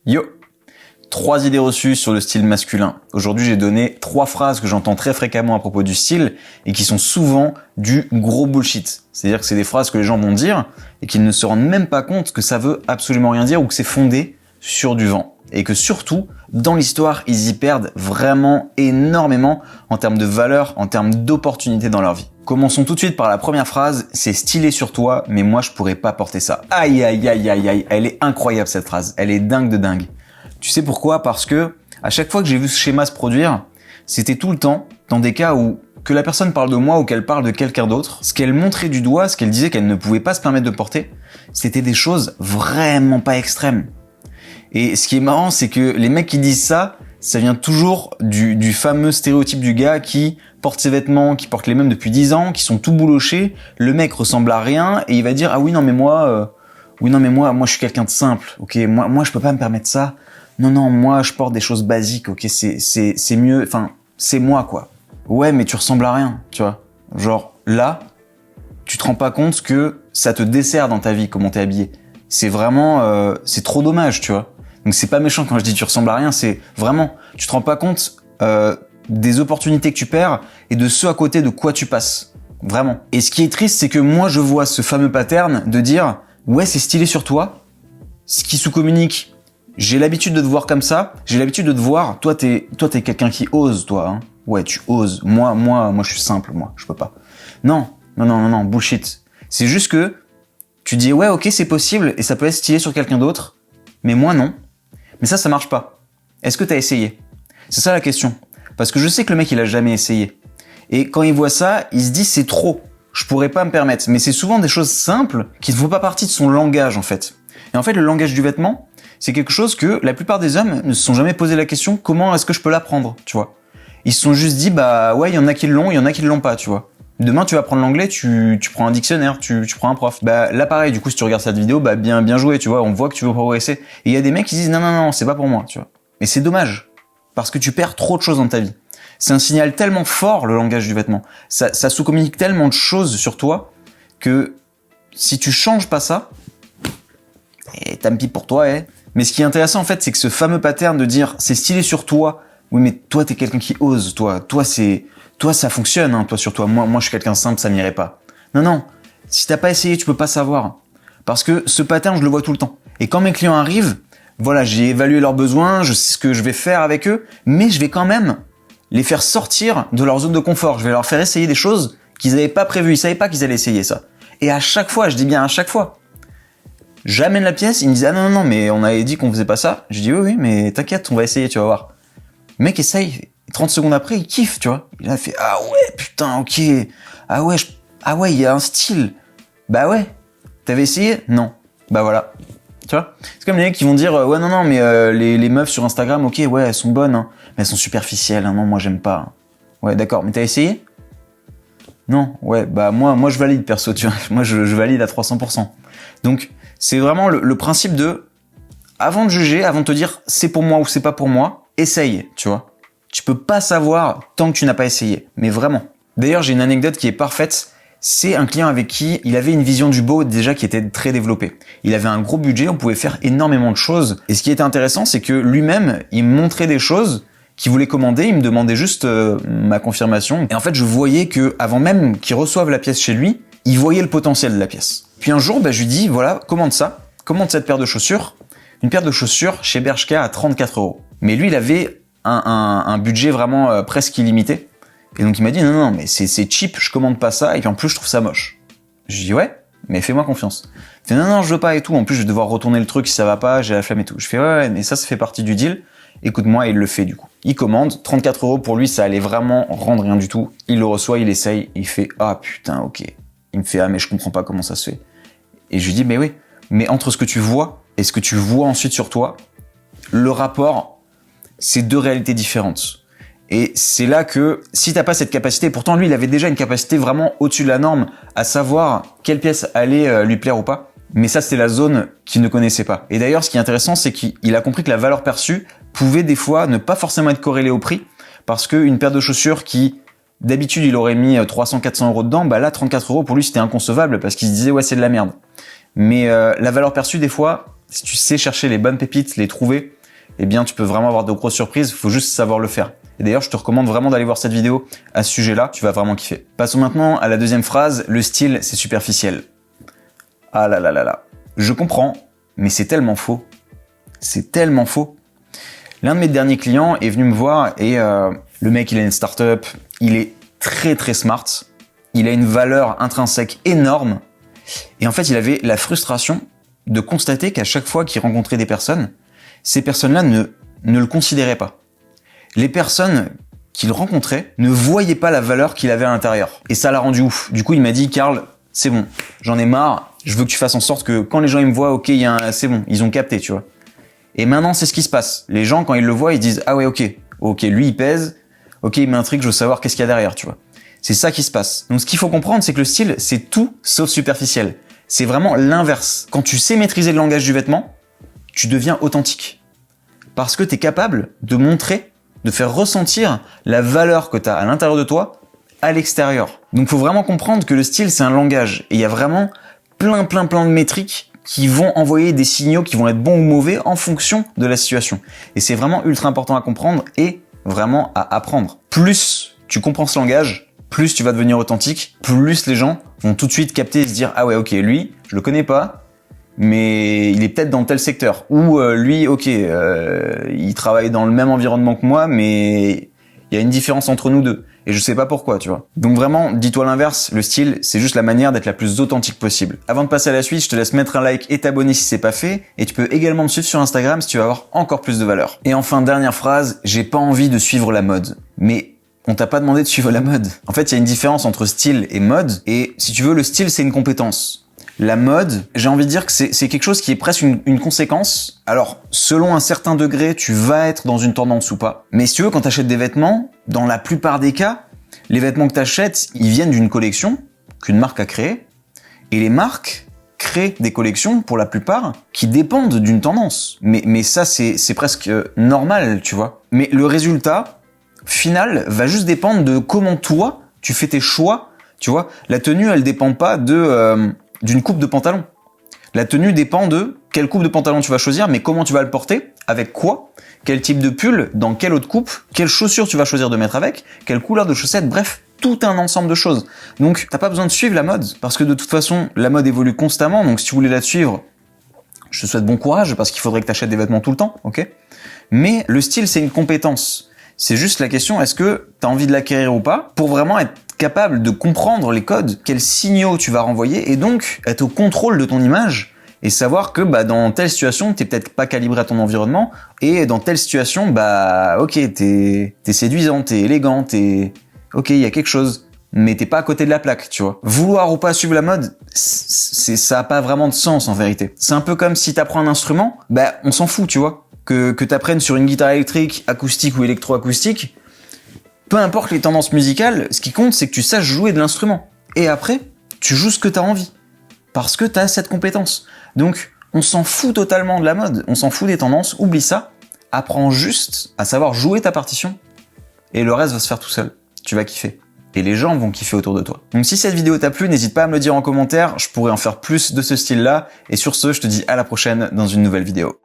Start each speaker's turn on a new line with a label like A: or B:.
A: Yo! 3 idées reçues sur le style masculin. Aujourd'hui, j'ai donné 3 phrases que j'entends très fréquemment à propos du style et qui sont souvent du gros bullshit. C'est-à-dire que c'est des phrases que les gens vont dire et qu'ils ne se rendent même pas compte que ça veut absolument rien dire ou que c'est fondé sur du vent. Et que surtout, dans l'histoire, ils y perdent vraiment énormément en termes de valeur, en termes d'opportunités dans leur vie. Commençons tout de suite par la première phrase, c'est stylé sur toi, mais moi je pourrais pas porter ça. Aïe aïe aïe aïe aïe, elle est incroyable cette phrase, elle est dingue de dingue. Tu sais pourquoi? Parce que à chaque fois que j'ai vu ce schéma se produire, c'était tout le temps dans des cas où que la personne parle de moi ou qu'elle parle de quelqu'un d'autre, ce qu'elle montrait du doigt, ce qu'elle disait qu'elle ne pouvait pas se permettre de porter, c'était des choses vraiment pas extrêmes. Et ce qui est marrant, c'est que les mecs qui disent ça vient toujours du fameux stéréotype du gars qui porte ses vêtements, qui porte les mêmes depuis 10 ans, qui sont tout boulochés, le mec ressemble à rien, et il va dire « Ah oui, non mais moi, moi je suis quelqu'un de simple, ok, moi je peux pas me permettre ça, non, moi je porte des choses basiques, ok, c'est mieux, enfin, c'est moi quoi. » Ouais, mais tu ressembles à rien, tu vois. Genre, là, tu te rends pas compte que ça te dessert dans ta vie, comment t'es habillé. C'est vraiment, c'est trop dommage, tu vois. Donc c'est pas méchant quand je dis tu ressembles à rien, c'est vraiment, tu te rends pas compte des opportunités que tu perds et de ce à côté de quoi tu passes. Vraiment. Et ce qui est triste, c'est que moi je vois ce fameux pattern de dire ouais c'est stylé sur toi, ce qui sous-communique, j'ai l'habitude de te voir comme ça, j'ai l'habitude de te voir, toi t'es quelqu'un qui ose toi, hein. Ouais tu oses, moi je suis simple, moi je peux pas. Non, bullshit. C'est juste que tu dis ouais ok c'est possible et ça peut être stylé sur quelqu'un d'autre, mais moi non. Mais ça marche pas. Est-ce que t'as essayé? C'est ça la question. Parce que je sais que le mec, il a jamais essayé. Et quand il voit ça, il se dit c'est trop. Je pourrais pas me permettre. Mais c'est souvent des choses simples qui ne font pas partie de son langage, en fait. Et en fait, le langage du vêtement, c'est quelque chose que la plupart des hommes ne se sont jamais posé la question comment est-ce que je peux l'apprendre, tu vois. Ils se sont juste dit bah ouais, il y en a qui l'ont, il y en a qui l'ont pas, tu vois. Demain, tu vas prendre l'anglais, tu prends un dictionnaire, tu prends un prof. Bah là pareil, du coup si tu regardes cette vidéo, bah bien joué, tu vois, on voit que tu veux progresser. Et il y a des mecs qui disent non, c'est pas pour moi, tu vois. Mais c'est dommage parce que tu perds trop de choses dans ta vie. C'est un signal tellement fort le langage du vêtement. Ça sous-communique tellement de choses sur toi que si tu changes pas ça, tant pis pour toi, Mais ce qui est intéressant en fait, c'est que ce fameux pattern de dire c'est stylé sur toi, oui mais toi t'es quelqu'un qui ose, toi ça fonctionne, hein, toi sur toi. Moi je suis quelqu'un de simple, ça n'irait pas. Non. Si t'as pas essayé, tu peux pas savoir. Parce que ce pattern, je le vois tout le temps. Et quand mes clients arrivent, voilà, j'ai évalué leurs besoins, je sais ce que je vais faire avec eux, mais je vais quand même les faire sortir de leur zone de confort. Je vais leur faire essayer des choses qu'ils n'avaient pas prévues. Ils savaient pas qu'ils allaient essayer ça. Et à chaque fois, je dis bien à chaque fois, j'amène la pièce, ils me disent ah non, mais on avait dit qu'on faisait pas ça. Je dis oui, mais t'inquiète, on va essayer, tu vas voir. Le mec essaye. 30 secondes après, il kiffe, tu vois. Il a fait, ah ouais, putain, ok. Ah ouais, il y a un style. Bah ouais. T'avais essayé? Non. Bah voilà. Tu vois? C'est comme les mecs qui vont dire, ouais, non, mais les meufs sur Instagram, ok, ouais, elles sont bonnes, hein, mais elles sont superficielles, hein, non, moi j'aime pas. Ouais, d'accord, mais t'as essayé? Non, ouais, bah moi je valide perso, tu vois. Moi je valide à 300%. Donc, c'est vraiment le principe de, avant de juger, avant de te dire c'est pour moi ou c'est pas pour moi, essaye, tu vois. Tu peux pas savoir tant que tu n'as pas essayé, mais vraiment. D'ailleurs, j'ai une anecdote qui est parfaite. C'est un client avec qui il avait une vision du beau déjà qui était très développée. Il avait un gros budget, on pouvait faire énormément de choses. Et ce qui était intéressant, c'est que lui-même, il me montrait des choses qu'il voulait commander, il me demandait juste ma confirmation. Et en fait, je voyais que avant même qu'il reçoive la pièce chez lui, il voyait le potentiel de la pièce. Puis un jour, je lui dis, voilà, commande ça, commande cette paire de chaussures. Une paire de chaussures chez Bershka à 34 €. Mais lui, il avait un budget vraiment presque illimité. Et donc il m'a dit non, mais c'est cheap, je commande pas ça, et puis en plus je trouve ça moche. Je dis ouais, mais fais-moi confiance. Il fait non, je veux pas et tout, en plus je vais devoir retourner le truc si ça va pas, j'ai la flemme et tout. Je fais ouais, mais ça fait partie du deal, écoute-moi, et il le fait du coup. Il commande, 34 € pour lui, ça allait vraiment rendre rien du tout. Il le reçoit, il essaye, il fait ah putain, ok. Il me fait ah mais je comprends pas comment ça se fait. Et je lui dis mais oui, mais entre ce que tu vois et ce que tu vois ensuite sur toi, le rapport, c'est deux réalités différentes. Et c'est là que, si t'as pas cette capacité, pourtant lui il avait déjà une capacité vraiment au-dessus de la norme, à savoir quelle pièce allait lui plaire ou pas, mais ça c'était la zone qu'il ne connaissait pas. Et d'ailleurs ce qui est intéressant, c'est qu'il a compris que la valeur perçue pouvait des fois ne pas forcément être corrélée au prix, parce qu'une paire de chaussures qui, d'habitude il aurait mis 300-400 € dedans, bah là 34 € pour lui c'était inconcevable, parce qu'il se disait ouais c'est de la merde. Mais la valeur perçue des fois, si tu sais chercher les bonnes pépites, les trouver, eh bien tu peux vraiment avoir de grosses surprises, il faut juste savoir le faire. Et d'ailleurs, je te recommande vraiment d'aller voir cette vidéo à ce sujet-là, tu vas vraiment kiffer. Passons maintenant à la deuxième phrase, le style, c'est superficiel. Ah là là là là. Je comprends, mais c'est tellement faux. C'est tellement faux. L'un de mes derniers clients est venu me voir et le mec, il a une startup, il est très très smart, il a une valeur intrinsèque énorme et en fait, il avait la frustration de constater qu'à chaque fois qu'il rencontrait des personnes, ces personnes-là ne le considéraient pas. Les personnes qu'il rencontrait ne voyaient pas la valeur qu'il avait à l'intérieur. Et ça l'a rendu ouf. Du coup, il m'a dit, Karl, c'est bon, j'en ai marre, je veux que tu fasses en sorte que quand les gens ils me voient, ok, c'est bon, ils ont capté, tu vois. Et maintenant, c'est ce qui se passe. Les gens, quand ils le voient, ils disent, ah ouais, ok, lui, il pèse, ok, il m'intrigue, je veux savoir qu'est-ce qu'il y a derrière, tu vois. C'est ça qui se passe. Donc, ce qu'il faut comprendre, c'est que le style, c'est tout sauf superficiel. C'est vraiment l'inverse. Quand tu sais maîtriser le langage du vêtement, tu deviens authentique. Parce que tu es capable de montrer, de faire ressentir la valeur que tu as à l'intérieur de toi, à l'extérieur. Donc, faut vraiment comprendre que le style, c'est un langage. Et il y a vraiment plein de métriques qui vont envoyer des signaux qui vont être bons ou mauvais en fonction de la situation. Et c'est vraiment ultra important à comprendre et vraiment à apprendre. Plus tu comprends ce langage, plus tu vas devenir authentique, plus les gens vont tout de suite capter et se dire « Ah ouais, ok, lui, je le connais pas, mais il est peut-être dans tel secteur. » Ou lui, ok, il travaille dans le même environnement que moi, mais il y a une différence entre nous deux. Et je sais pas pourquoi, tu vois. Donc vraiment, dis-toi l'inverse, le style, c'est juste la manière d'être la plus authentique possible. Avant de passer à la suite, je te laisse mettre un like et t'abonner si c'est pas fait. Et tu peux également me suivre sur Instagram si tu veux avoir encore plus de valeur. Et enfin, dernière phrase, j'ai pas envie de suivre la mode. Mais on t'a pas demandé de suivre la mode. En fait, il y a une différence entre style et mode. Et si tu veux, le style, c'est une compétence. La mode, j'ai envie de dire que c'est quelque chose qui est presque une conséquence. Alors, selon un certain degré, tu vas être dans une tendance ou pas. Mais si tu veux, quand tu achètes des vêtements, dans la plupart des cas, les vêtements que tu achètes, ils viennent d'une collection qu'une marque a créée. Et les marques créent des collections, pour la plupart, qui dépendent d'une tendance. Mais ça, c'est presque normal, tu vois. Mais le résultat final va juste dépendre de comment toi, tu fais tes choix. Tu vois, la tenue, elle dépend pas d'une coupe de pantalon. La tenue dépend de quelle coupe de pantalon tu vas choisir, mais comment tu vas le porter, avec quoi, quel type de pull, dans quelle autre coupe, quelles chaussures tu vas choisir de mettre avec, quelle couleur de chaussettes, bref, tout un ensemble de choses. Donc, t'as pas besoin de suivre la mode, parce que de toute façon, la mode évolue constamment, donc si tu voulais la suivre, je te souhaite bon courage, parce qu'il faudrait que t'achètes des vêtements tout le temps, ok? Mais le style, c'est une compétence. C'est juste la question, est-ce que t'as envie de l'acquérir ou pas, pour vraiment être capable de comprendre les codes, quels signaux tu vas renvoyer, et donc être au contrôle de ton image, et savoir que dans telle situation, t'es peut-être pas calibré à ton environnement, et dans telle situation, ok, t'es séduisant, t'es élégant, ok, il y a quelque chose, mais t'es pas à côté de la plaque, tu vois. Vouloir ou pas suivre la mode, ça a pas vraiment de sens en vérité. C'est un peu comme si t'apprends un instrument, on s'en fout, tu vois. Que t'apprennes sur une guitare électrique, acoustique ou électroacoustique, peu importe les tendances musicales, ce qui compte, c'est que tu saches jouer de l'instrument. Et après, tu joues ce que t'as envie. Parce que t'as cette compétence. Donc, on s'en fout totalement de la mode. On s'en fout des tendances. Oublie ça. Apprends juste à savoir jouer ta partition. Et le reste va se faire tout seul. Tu vas kiffer. Et les gens vont kiffer autour de toi. Donc, si cette vidéo t'a plu, n'hésite pas à me le dire en commentaire. Je pourrais en faire plus de ce style-là. Et sur ce, je te dis à la prochaine dans une nouvelle vidéo.